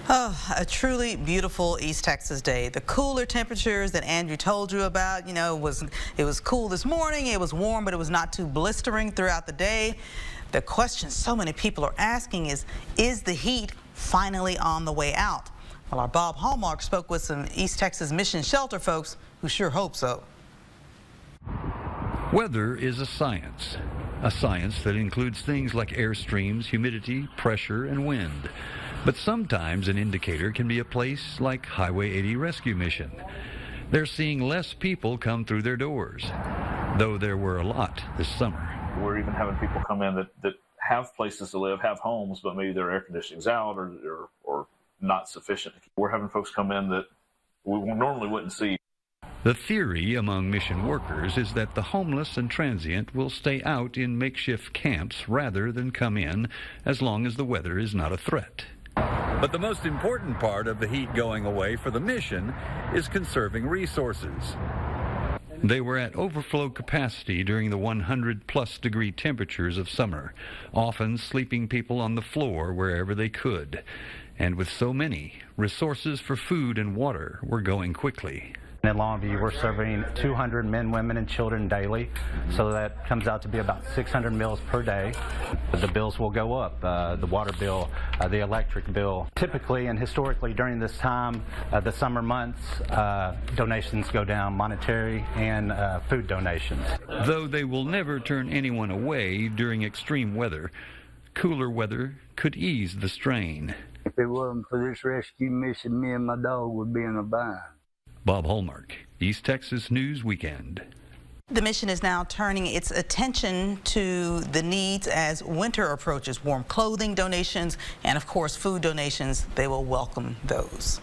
Oh, a truly beautiful East Texas day. The cooler temperatures that Andrew told you about, it was cool this morning, it was warm, but it was not too blistering throughout the day. The question so many people are asking is the heat finally on the way out? Well, our Bob Hallmark spoke with some East Texas Mission Shelter folks who sure hope so. Weather is a science that includes things like airstreams, humidity, pressure, and wind. But sometimes an indicator can be a place like Highway 80 Rescue Mission. They're seeing less people come through their doors, though there were a lot this summer. We're even having people come in that have places to live, have homes, but maybe their air conditioning's out or not sufficient. We're having folks come in that we normally wouldn't see. The theory among mission workers is that the homeless and transient will stay out in makeshift camps rather than come in as long as the weather is not a threat. But the most important part of the heat going away for the mission is conserving resources. They were at overflow capacity during the 100+ degree temperatures of summer, often sleeping people on the floor wherever they could. And with so many, resources for food and water were going quickly. In Longview, we're serving 200 men, women, and children daily, so that comes out to be about 600 meals per day. The bills will go up, the water bill, the electric bill. Typically and historically during this time, the summer months, donations go down, monetary and food donations. Though they will never turn anyone away during extreme weather, cooler weather could ease the strain. If it wasn't for this rescue mission, me and my dog would be in a bind. Bob Hallmark, East Texas News Weekend. The mission is now turning its attention to the needs as winter approaches. Warm clothing donations and, of course, food donations. They will welcome those.